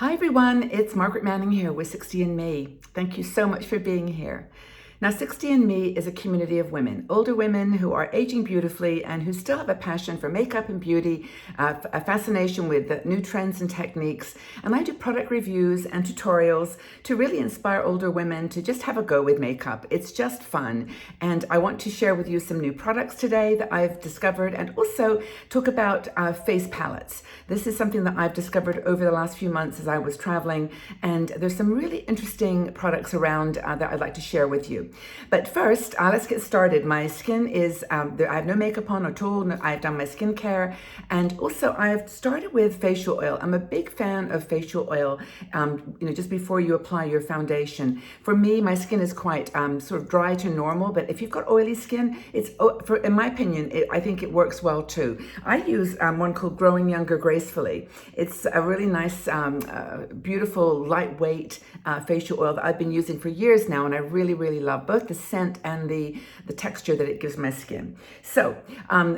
Hi everyone, it's Margaret Manning here with 60andMe. Thank you so much for being here. Now, 60andMe is a community of women, older women who are aging beautifully and who still have a passion for makeup and beauty, a fascination with new trends and techniques. And I do product reviews and tutorials to really inspire older women to just have a go with makeup. It's just fun. And I want to share with you some new products today that I've discovered and also talk about face palettes. This is something that I've discovered over the last few months as I was traveling. And there's some really interesting products around that I'd like to share with you. But first, let's get started. My skin is, I have no makeup on at all. I've done my skincare. And also I've started with facial oil. I'm a big fan of facial oil, just before you apply your foundation. For me, my skin is quite sort of dry to normal, but if you've got oily skin, in my opinion, I think it works well too. I use one called Growing Younger Gracefully. It's a really nice, beautiful, lightweight facial oil that I've been using for years now, and I really, really love both the scent and the texture that it gives my skin. So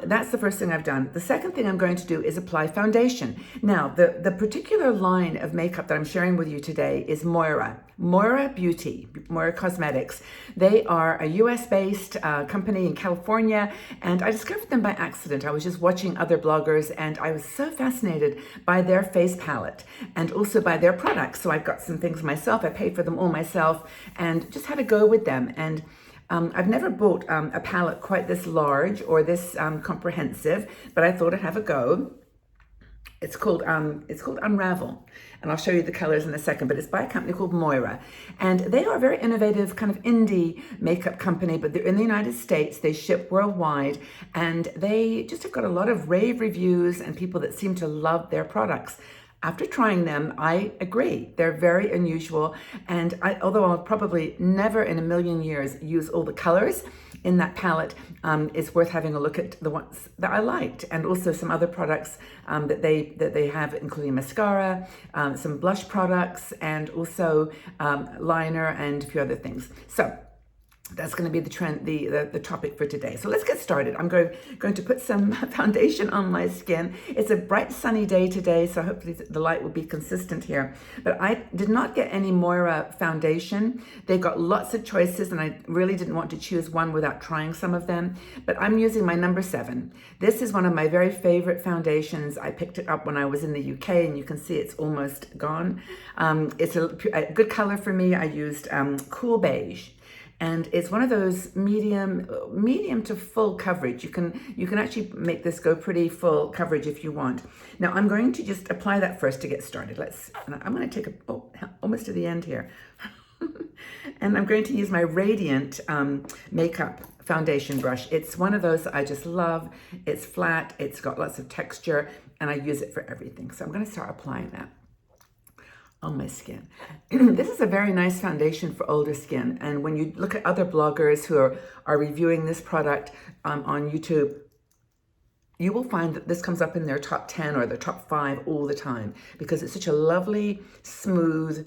that's the first thing I've done. The second thing I'm going to do is apply foundation. Now, the particular line of makeup that I'm sharing with you today is Moira Cosmetics. They are a US-based company in California, and I discovered them by accident. I was just watching other bloggers, and I was so fascinated by their face palette and also by their products. So I've got some things myself. I paid for them all myself and just had a go with them. And I've never bought a palette quite this large or this comprehensive, but I thought I'd have a go. It's called Unravel, and I'll show you the colors in a second, but it's by a company called Moira. And they are a very innovative kind of indie makeup company, but they're in the United States. They ship worldwide, and they just have got a lot of rave reviews and people that seem to love their products. After trying them, I agree. They're very unusual, and although I'll probably never in a million years use all the colors in that palette, it's worth having a look at the ones that I liked, and also some other products that they have, including mascara, some blush products, and also liner and a few other things. So that's going to be the trend, the topic for today. So let's get started. I'm going to put some foundation on my skin. It's a bright sunny day today, so hopefully the light will be consistent here. But I did not get any Moira foundation. They've got lots of choices, and I really didn't want to choose one without trying some of them. But I'm using my number 7. This is one of my very favorite foundations. I picked it up when I was in the UK, and you can see it's almost gone. It's a good color for me. I used Cool Beige. And it's one of those medium to full coverage. You can actually make this go pretty full coverage if you want. Now I'm going to just apply that first to get started. I'm going to take almost to the end here. And I'm going to use my Radiant makeup foundation brush. It's one of those that I just love. It's flat, it's got lots of texture, and I use it for everything. So I'm going to start applying that on my skin. This is a very nice foundation for older skin. And when you look at other bloggers who are reviewing this product on YouTube, you will find that this comes up in their top 10 or their top 5 all the time, because it's such a lovely, smooth,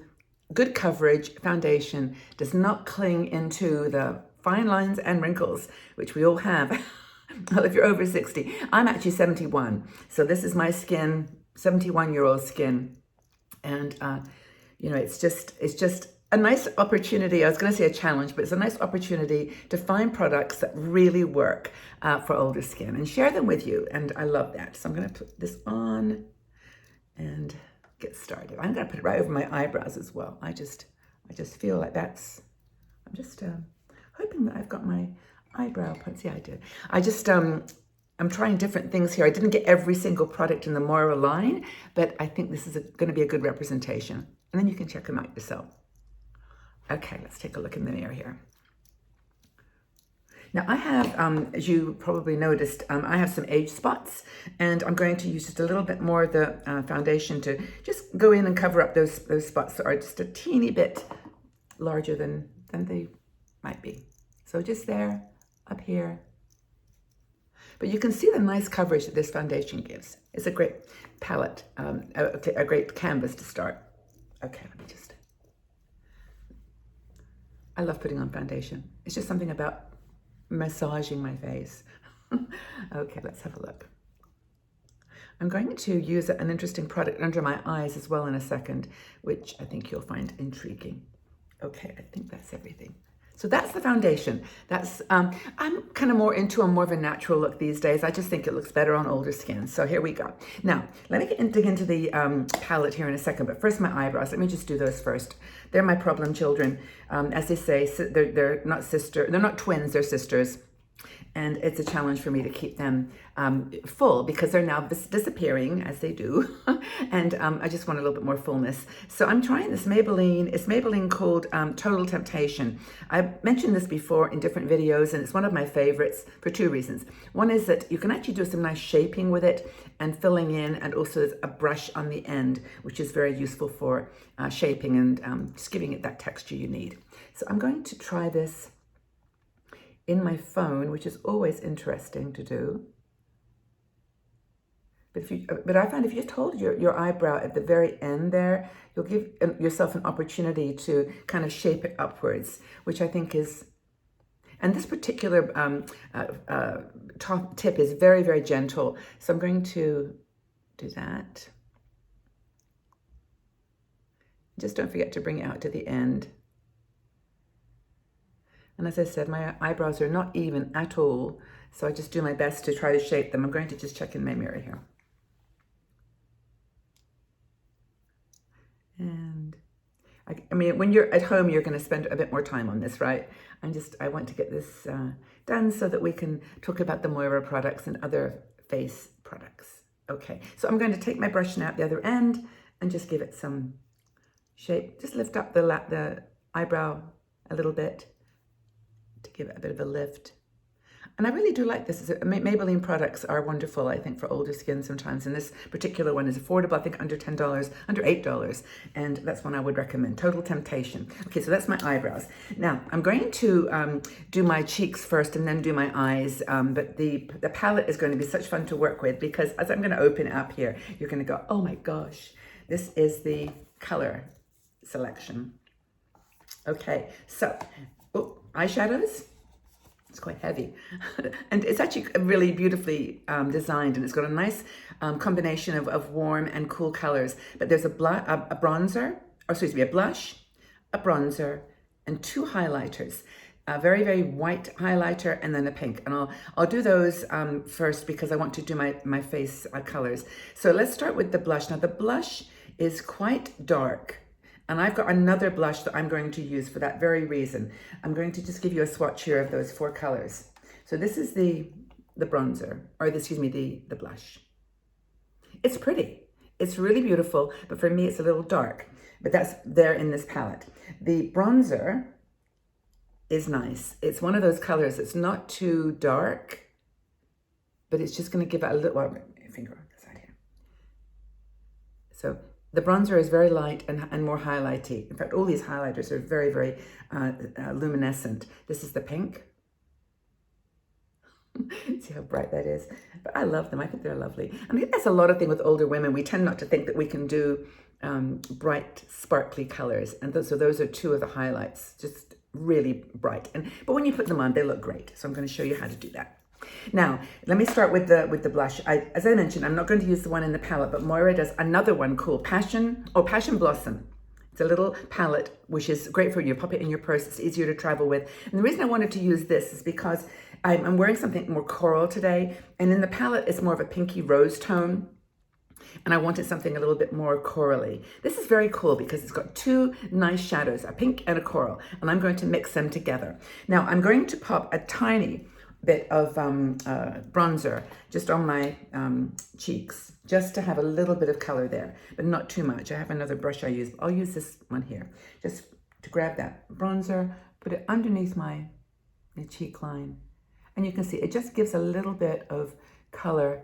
good coverage foundation. Does not cling into the fine lines and wrinkles, which we all have. Well, if you're over 60. I'm actually 71. So this is my skin, 71-year-old skin. And, it's just a nice opportunity. I was going to say a challenge, but it's a nice opportunity to find products that really work for older skin and share them with you. And I love that. So I'm going to put this on and get started. I'm going to put it right over my eyebrows as well. I just feel like I'm just hoping that I've got my eyebrow points. Yeah, I did. I'm trying different things here. I didn't get every single product in the Moira line, but I think this is going to be a good representation. And then you can check them out yourself. Okay, let's take a look in the mirror here. Now I have, as you probably noticed, I have some age spots, and I'm going to use just a little bit more of the foundation to just go in and cover up those spots that are just a teeny bit larger than they might be. So just there, up here. But you can see the nice coverage that this foundation gives. It's a great palette, a great canvas to start. Okay, I love putting on foundation. It's just something about massaging my face. Okay, let's have a look. I'm going to use an interesting product under my eyes as well in a second, which I think you'll find intriguing. Okay, I think that's everything. So that's the foundation. That's I'm kind of more into more of a natural look these days. I just think it looks better on older skin. So here we go. Now, let me dig into the palette here in a second, but first my eyebrows. Let me just do those first. They're my problem children. As they say, they're not twins, they're sisters. And it's a challenge for me to keep them full because they're now disappearing as they do. And I just want a little bit more fullness. So I'm trying this Maybelline. It's Maybelline called Total Temptation. I mentioned this before in different videos, and it's one of my favorites for two reasons. One is that you can actually do some nice shaping with it and filling in, and also there's a brush on the end, which is very useful for shaping and just giving it that texture you need. So I'm going to try this in my phone, which is always interesting to do. But I find if you just hold your eyebrow at the very end there, you'll give yourself an opportunity to kind of shape it upwards, which I think is, and this particular top tip is very, very gentle. So I'm going to do that. Just don't forget to bring it out to the end. And as I said, my eyebrows are not even at all, so I just do my best to try to shape them. I'm going to just check in my mirror here. And I mean, when you're at home, you're going to spend a bit more time on this, right? I want to get this done so that we can talk about the Moira products and other face products. Okay, so I'm going to take my brush now at the other end and just give it some shape. Just lift up the eyebrow a little bit to give it a bit of a lift. And I really do like this. Maybelline products are wonderful, I think, for older skin sometimes. And this particular one is affordable, I think under $10, under $8. And that's one I would recommend, Total Temptation. Okay, so that's my eyebrows. Now, I'm going to do my cheeks first and then do my eyes. But the palette is going to be such fun to work with because as I'm going to open it up here, you're going to go, oh my gosh, this is the color selection. Okay, so eyeshadows. It's quite heavy. And it's actually really beautifully designed, and it's got a nice combination of warm and cool colors. But there's a bronzer, or excuse me, a blush, a bronzer, and two highlighters. A very, very white highlighter and then a pink. And I'll do those first because I want to do my face colors. So let's start with the blush. Now the blush is quite dark. And I've got another blush that I'm going to use for that very reason. I'm going to just give you a swatch here of those four colors. So this is the bronzer, or excuse me, the blush. It's pretty. It's really beautiful, but for me, it's a little dark. But that's there in this palette. The bronzer is nice. It's one of those colors that's not too dark, but it's just going to give it a little, well, finger on the side here. So the bronzer is very light and more highlighty. In fact, all these highlighters are very, very luminescent. This is the pink. See how bright that is? But I love them. I think they're lovely. I think that's a lot of thing with older women. We tend not to think that we can do bright, sparkly colors. And so those are two of the highlights, just really bright. But when you put them on, they look great. So I'm going to show you how to do that. Now, let me start with the blush. As I mentioned, I'm not going to use the one in the palette, but Moira does another one called Passion Blossom. It's a little palette, which is great for you. Pop it in your purse. It's easier to travel with. And the reason I wanted to use this is because I'm wearing something more coral today. And in the palette, it's more of a pinky rose tone. And I wanted something a little bit more corally. This is very cool because it's got two nice shadows, a pink and a coral. And I'm going to mix them together. Now, I'm going to pop a tiny bit of bronzer just on my cheeks, just to have a little bit of color there, but not too much. I have another brush I use. I'll use this one here, just to grab that bronzer, put it underneath my cheek line. And you can see it just gives a little bit of color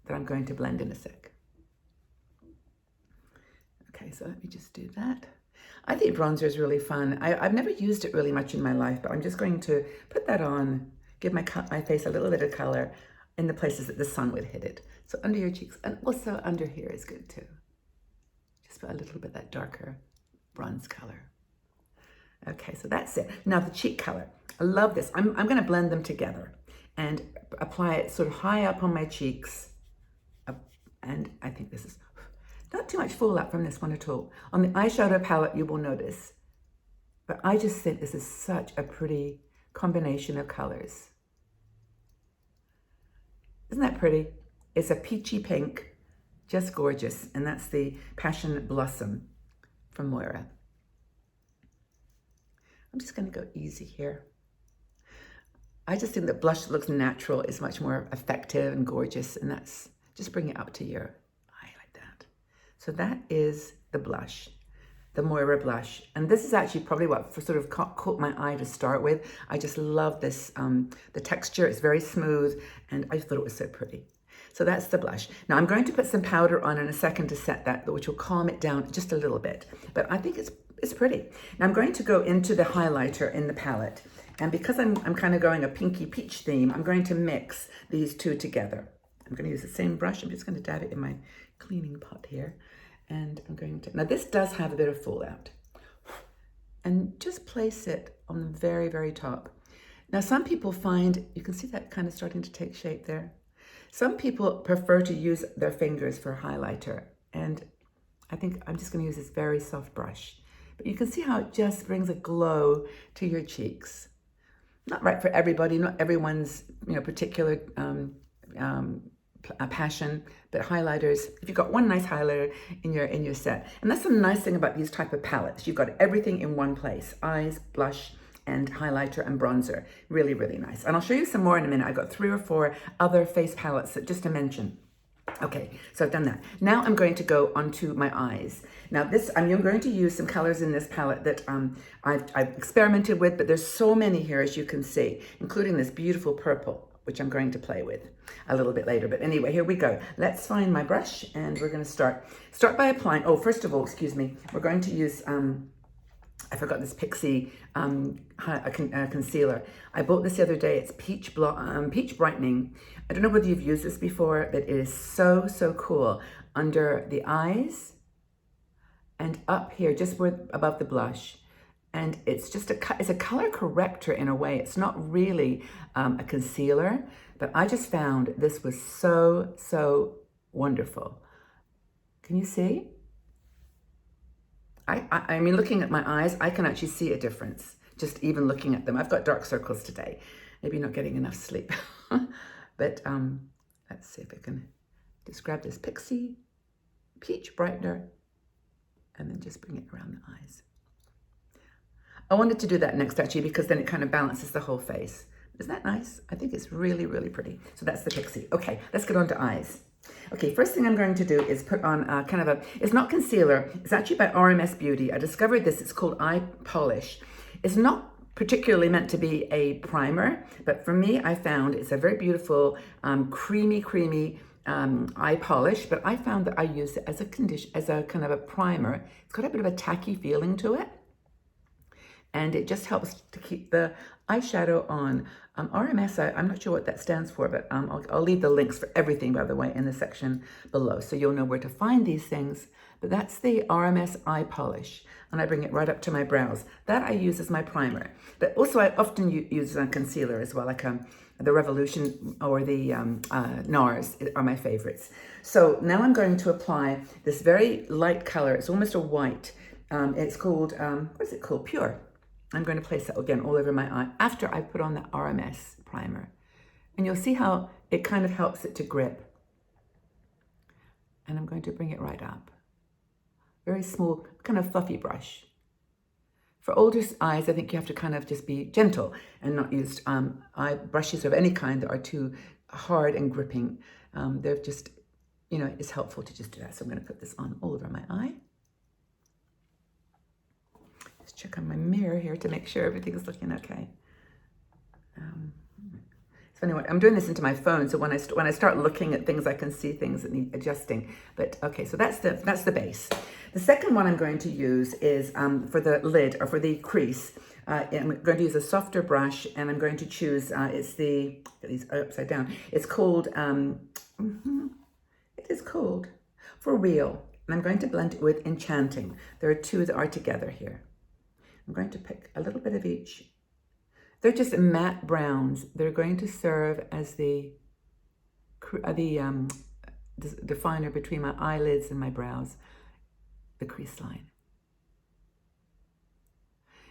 that I'm going to blend in a sec. Okay, so let me just do that. I think bronzer is really fun. I've never used it really much in my life, but I'm just going to put that on, give my face a little bit of color in the places that the sun would hit it. So under your cheeks, and also under here is good too. Just put a little bit of that darker bronze color. Okay, so that's it. Now the cheek color. I love this. I'm going to blend them together and apply it sort of high up on my cheeks, And I think this is not too much fallout from this one at all. On the eyeshadow palette, you will notice. But I just think this is such a pretty combination of colors. Isn't that pretty? It's a peachy pink, just gorgeous. And that's the Passion Blossom from Moira. I'm just gonna go easy here. I just think that blush that looks natural is much more effective and gorgeous, and that's, just bring it up to your eye like that. So that is the blush, the Moira blush. And this is actually probably what sort of caught my eye to start with. I just love this, the texture, it's very smooth, and I just thought it was so pretty. So that's the blush. Now I'm going to put some powder on in a second to set that, which will calm it down just a little bit. But I think it's pretty. Now I'm going to go into the highlighter in the palette. And because I'm kind of going a pinky peach theme, I'm going to mix these two together. I'm going to use the same brush. I'm just going to dab it in my cleaning pot here. And I'm going to, now this does have a bit of fallout. And just place it on the very, very top. Now some people find, you can see that kind of starting to take shape there. Some people prefer to use their fingers for highlighter. And I think I'm just going to use this very soft brush. But you can see how it just brings a glow to your cheeks. Not right for everybody, not everyone's particular passion, but highlighters, if you've got one nice highlighter in your set. And that's the nice thing about these type of palettes. You've got everything in one place, eyes, blush, and highlighter and bronzer. Really, really nice. And I'll show you some more in a minute. I've got 3 or 4 other face palettes that just to mention. Okay, so I've done that. Now I'm going to go onto my eyes. Now this, I'm going to use some colors in this palette that I've experimented with, but there's so many here, as you can see, including this beautiful purple, which I'm going to play with a little bit later. But anyway, here we go. Let's find my brush, and we're going to start by applying. Oh, first of all, excuse me, we're going to use, I forgot this Pixie concealer. I bought this the other day. It's peach brightening. I don't know whether you've used this before, but it is so, so cool. Under the eyes and up here, just above the blush. And it's just it's a color corrector in a way. It's not really a concealer, but I just found this was so, so wonderful. Can you see? I mean, looking at my eyes, I can actually see a difference, just even looking at them. I've got dark circles today, maybe not getting enough sleep. But let's see if I can just grab this Pixie Peach Brightener and then just bring it around the eyes. I wanted to do that next actually because then it kind of balances the whole face. Isn't that nice? I think it's really, really pretty. So that's the Pixie. Okay, let's get on to eyes. Okay, first thing I'm going to do is put on kind of it's not concealer, it's actually by RMS Beauty. I discovered this, it's called Eye Polish. It's not particularly meant to be a primer, but for me, I found it's a very beautiful, creamy eye polish, but I found that I use it as a kind of a primer. It's got a bit of a tacky feeling to it. And it just helps to keep the eyeshadow on. RMS, I'm not sure what that stands for, but I'll leave the links for everything, by the way, in the section below, so you'll know where to find these things. But that's the RMS Eye Polish, and I bring it right up to my brows. That I use as my primer. But also I often use a concealer as well, like the Revolution or the NARS are my favorites. So now I'm going to apply this very light color. It's almost a white. It's called, what is it called? Pure. I'm going to place that again all over my eye after I put on the RMS primer. And you'll see how it kind of helps it to grip. And I'm going to bring it right up. Very small, kind of fluffy brush. For older eyes, I think you have to kind of just be gentle and not use eye brushes of any kind that are too hard and gripping. They're just, it's helpful to just do that. So I'm going to put this on all over my eye. Check on my mirror here to make sure everything is looking okay. It's funny, I'm doing this into my phone, so when I start looking at things, I can see things that need adjusting. But okay, so that's the base. The second one I'm going to use is for the lid or for the crease. I'm going to use a softer brush, and I'm going to choose. It's these upside down. It's called. It is called For Real, and I'm going to blend it with Enchanting. There are 2 that are together here. I'm going to pick a little bit of each. They're just matte browns. They're going to serve as the definer between my eyelids and my brows, the crease line.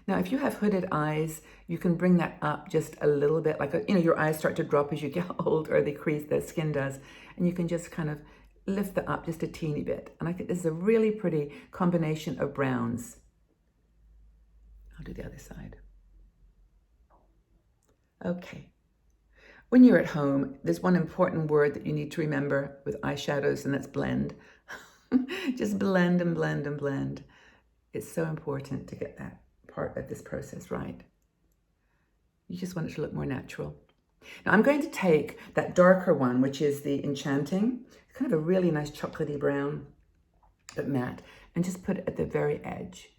Now, if you have hooded eyes, you can bring that up just a little bit, like, your eyes start to drop as you get older, or they crease, the skin does, and you can just kind of lift that up just a teeny bit. And I think this is a really pretty combination of browns. I'll do the other side. Okay. When you're at home, there's one important word that you need to remember with eyeshadows, and that's blend. Just blend and blend and blend. It's so important to get that part of this process right. You just want it to look more natural. Now I'm going to take that darker one, which is the Enchanting, kind of a really nice chocolatey brown, but matte, and just put it at the very edge.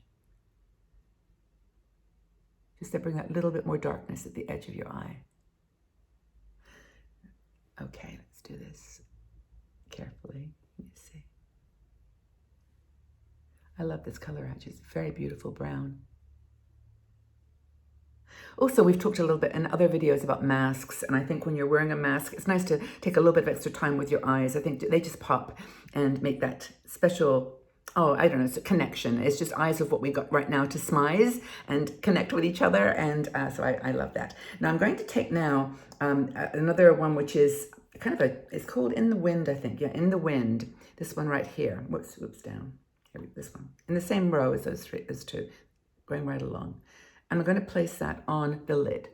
Just to bring that little bit more darkness at the edge of your eye. Okay, let's do this carefully. Let me see. I love this color actually. It's a very beautiful brown. Also, we've talked a little bit in other videos about masks, and I think when you're wearing a mask, it's nice to take a little bit of extra time with your eyes. I think they just pop and make that special, I don't know, it's a connection. It's just eyes of what we got right now to smize and connect with each other, and so I love that. Now I'm going to take now another one, which is kind of it's called In the Wind, I think. Yeah, In the Wind. This one right here. Whoops, down. Here, this one. In the same row as those two, going right along. And I'm going to place that on the lid.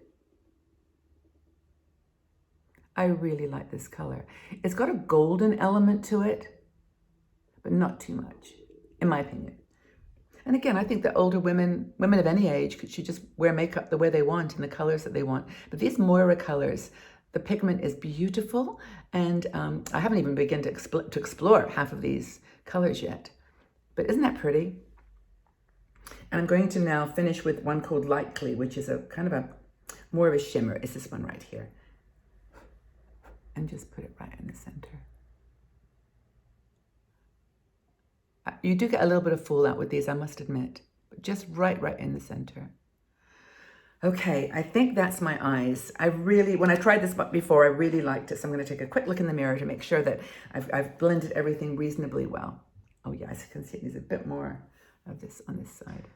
I really like this color. It's got a golden element to it, but not too much, in my opinion. And again, I think that older women of any age, should just wear makeup the way they want in the colors that they want. But these Moira colors, the pigment is beautiful, and I haven't even begun to explore half of these colors yet. But isn't that pretty? And I'm going to now finish with one called Likely, which is a kind of more of a shimmer. It's this one right here. And just put it right in the center. You do get a little bit of fallout with these, I must admit, but just right in the center. Okay, I think that's my eyes. When I tried this before, I really liked it. So I'm going to take a quick look in the mirror to make sure that I've blended everything reasonably well. Oh yeah, as you can see, there's a bit more of this on this side.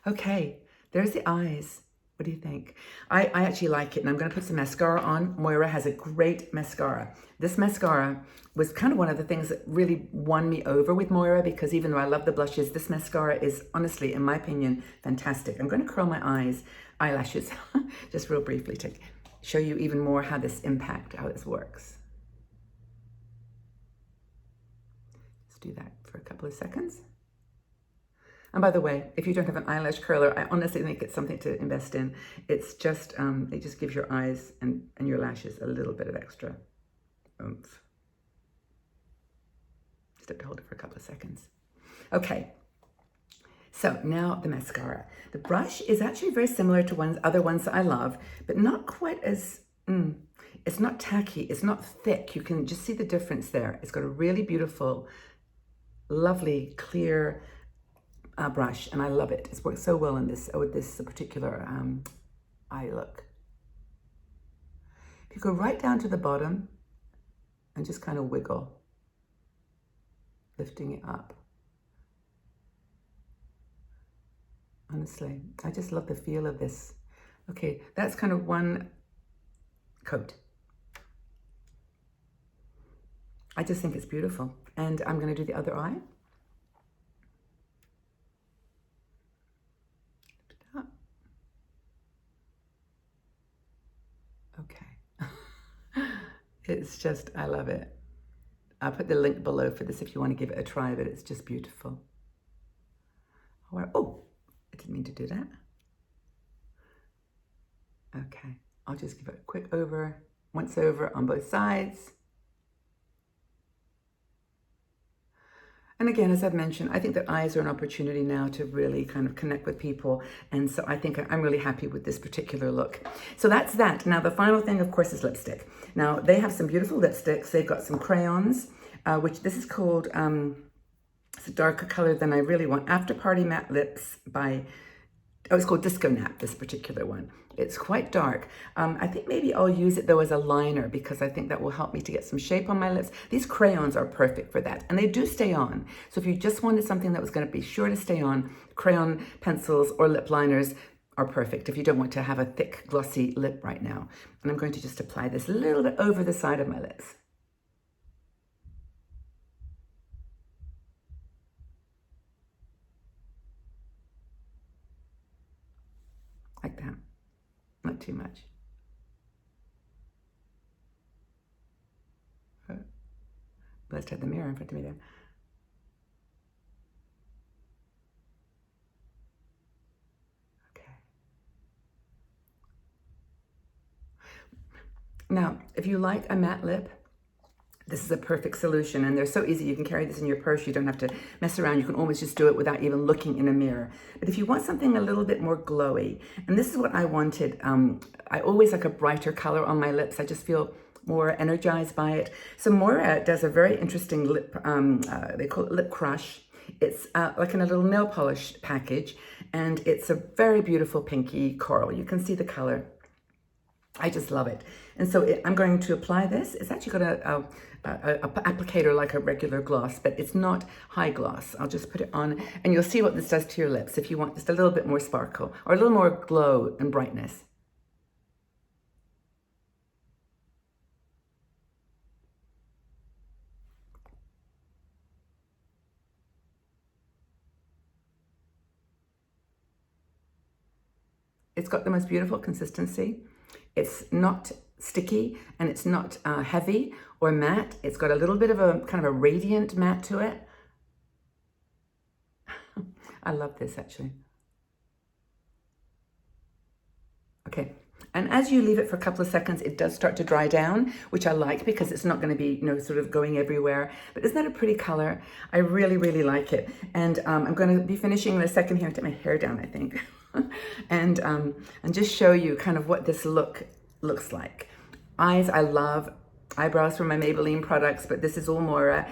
Okay, there's the eyes. What do you think? I actually like it, and I'm going to put some mascara on. Moira has a great mascara. This mascara was kind of one of the things that really won me over with Moira, because even though I love the blushes, this mascara is honestly, in my opinion, fantastic. I'm going to curl my eyelashes, just real briefly to show you even more how this works. Let's do that for a couple of seconds. And by the way, if you don't have an eyelash curler, I honestly think it's something to invest in. It's just, it just gives your eyes and your lashes a little bit of extra oomph. Just have to hold it for a couple of seconds. Okay, so now the mascara. The brush is actually very similar to other ones that I love, but not quite as, it's not tacky, it's not thick. You can just see the difference there. It's got a really beautiful, lovely, clear brush, and I love it. It's worked so well in with this particular eye look. If you go right down to the bottom and just kind of wiggle, lifting it up. Honestly, I just love the feel of this. Okay, that's kind of one coat. I just think it's beautiful. And I'm going to do the other eye. Okay. It's just, I love it. I'll put the link below for this if you want to give it a try, but it's just beautiful. Oh, I didn't mean to do that. Okay, I'll just give it a quick once over on both sides. And again, as I've mentioned, I think that eyes are an opportunity now to really kind of connect with people. And so I think I'm really happy with this particular look. So that's that. Now, the final thing, of course, is lipstick. Now, they have some beautiful lipsticks. They've got some crayons, which this is called, it's a darker color than I really want. After Party Matte Lips by, it's called Disco Nap, this particular one. It's quite dark. I think maybe I'll use it though as a liner because I think that will help me to get some shape on my lips. These crayons are perfect for that, and they do stay on. So if you just wanted something that was going to be sure to stay on, crayon pencils or lip liners are perfect if you don't want to have a thick, glossy lip right now. And I'm going to just apply this a little bit over the side of my lips. Like that. Not too much. Let's have the mirror in front of me there. Okay. Now, if you like a matte lip, this is a perfect solution, and they're so easy. You can carry this in your purse. You don't have to mess around. You can always just do it without even looking in a mirror. But if you want something a little bit more glowy, and this is what I wanted, I always like a brighter color on my lips. I just feel more energized by it. So Moira does a very interesting lip, they call it lip crush. It's like in a little nail polish package, and it's a very beautiful pinky coral. You can see the color. I just love it. And so I'm going to apply this. It's actually got a applicator like a regular gloss, but it's not high gloss. I'll just put it on, and you'll see what this does to your lips if you want just a little bit more sparkle or a little more glow and brightness. It's got the most beautiful consistency. It's not sticky, and it's not heavy or matte. It's got a little bit of a kind of a radiant matte to it. I love this actually. Okay, and as you leave it for a couple of seconds, it does start to dry down, which I like because it's not going to be, sort of going everywhere. But isn't that a pretty color? I really, really like it. And I'm going to be finishing in a second here. Take my hair down, I think. and just show you kind of what this looks like. Eyes, I love. Eyebrows from my Maybelline products, but this is all Moira.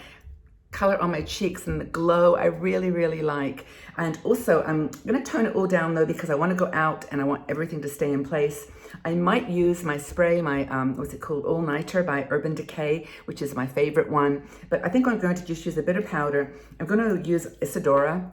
Color on my cheeks and the glow I really, really like. And also I'm gonna tone it all down though because I want to go out and I want everything to stay in place. I might use my spray, my what's it called, All Nighter by Urban Decay, which is my favorite one. But I think I'm going to just use a bit of powder. I'm going to use Isadora.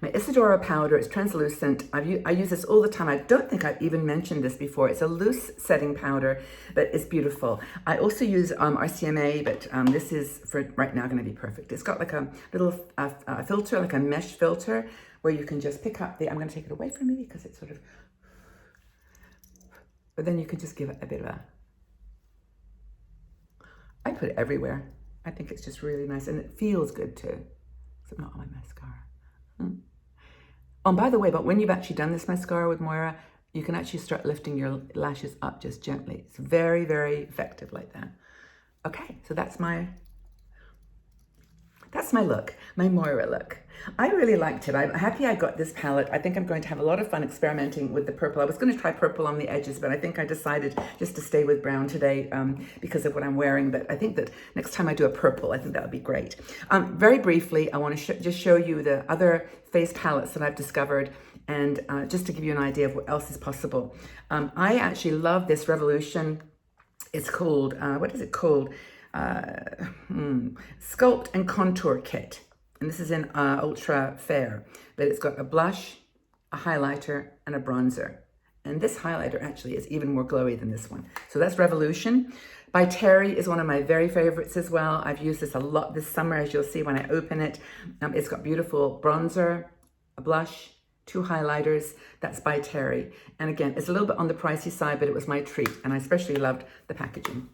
My Isadora powder is translucent. I use this all the time. I don't think I've even mentioned this before. It's a loose setting powder, but it's beautiful. I also use RCMA, but this is for right now going to be perfect. It's got like a little filter, like a mesh filter, where you can just pick up the, I'm going to take it away from me because it's sort of, but then you can just give it a bit of a, I put it everywhere. I think it's just really nice, and it feels good too. So not on my mascara. Oh, and by the way, but when you've actually done this mascara with Moira, you can actually start lifting your lashes up just gently. It's very, very effective like that. Okay, so that's my look, my Moira look. I really liked it. I'm happy I got this palette. I think I'm going to have a lot of fun experimenting with the purple. I was going to try purple on the edges, but I think I decided just to stay with brown today because of what I'm wearing. But I think that next time I do a purple, I think that would be great. Very briefly, I want to just show you the other face palettes that I've discovered, and just to give you an idea of what else is possible. I actually love this Revolution. It's called, what is it called? Sculpt and Contour Kit. And this is in Ultra Fair, but it's got a blush, a highlighter, and a bronzer. And this highlighter actually is even more glowy than this one. So that's Revolution. By Terry is one of my very favorites as well. I've used this a lot this summer, as you'll see when I open it. It's got beautiful bronzer, a blush, 2 highlighters. That's by Terry. And again, it's a little bit on the pricey side, but it was my treat. And I especially loved the packaging.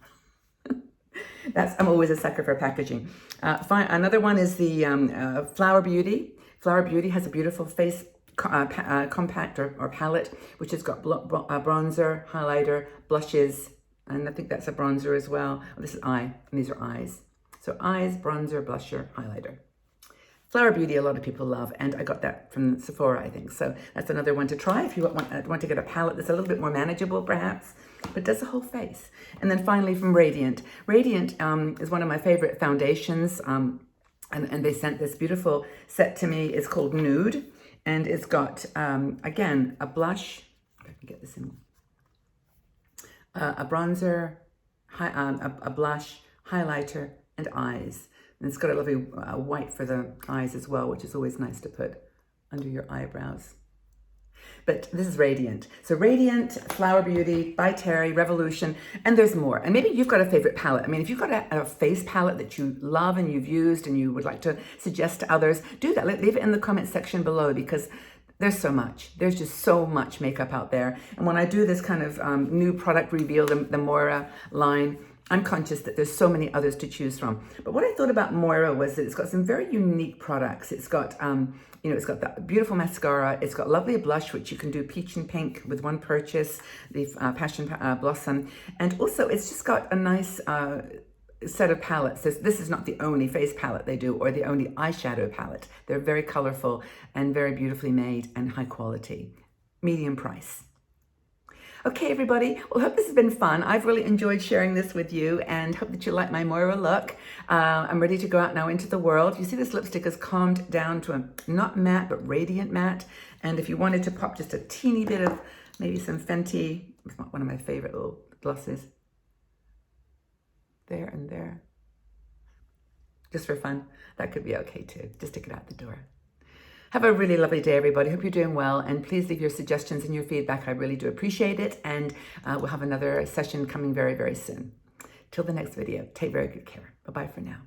I'm always a sucker for packaging. Another one is the Flower Beauty. Flower Beauty has a beautiful face compact or palette, which has got bronzer, highlighter, blushes, and I think that's a bronzer as well. Oh, this is eye, and these are eyes. So eyes, bronzer, blusher, highlighter. Flower Beauty, a lot of people love, and I got that from Sephora, I think. So that's another one to try if you want to get a palette that's a little bit more manageable, perhaps, but does the whole face. And then finally from Radiant. Radiant is one of my favorite foundations, and they sent this beautiful set to me. It's called Nude, and it's got, again, a blush. get this in. A bronzer, a blush, highlighter, and eyes. And it's got a lovely white for the eyes as well, which is always nice to put under your eyebrows. But this is Radiant. So Radiant, Flower Beauty, by Terry, Revolution, and there's more. And maybe you've got a favorite palette. I mean, if you've got a face palette that you love and you've used and you would like to suggest to others, do that. Leave it in the comment section below, because there's so much. There's just so much makeup out there. And when I do this kind of new product reveal, the Moira line, I'm conscious that there's so many others to choose from. But what I thought about Moira was that it's got some very unique products. It's got, it's got that beautiful mascara. It's got lovely blush, which you can do peach and pink with one purchase, the Passion Blossom. And also it's just got a nice set of palettes. This is not the only face palette they do, or the only eyeshadow palette. They're very colorful and very beautifully made and high quality. Medium price. Okay, everybody. Well, I hope this has been fun. I've really enjoyed sharing this with you, and hope that you like my Moira look. I'm ready to go out now into the world. You see this lipstick has calmed down to a not matte, but radiant matte. And if you wanted to pop just a teeny bit of maybe some Fenty, one of my favorite little glosses, there and there, just for fun, that could be okay too. Just stick it out the door. Have a really lovely day, everybody. Hope you're doing well, and please leave your suggestions and your feedback. I really do appreciate it, and we'll have another session coming very, very soon. Till the next video, take very good care. Bye-bye for now.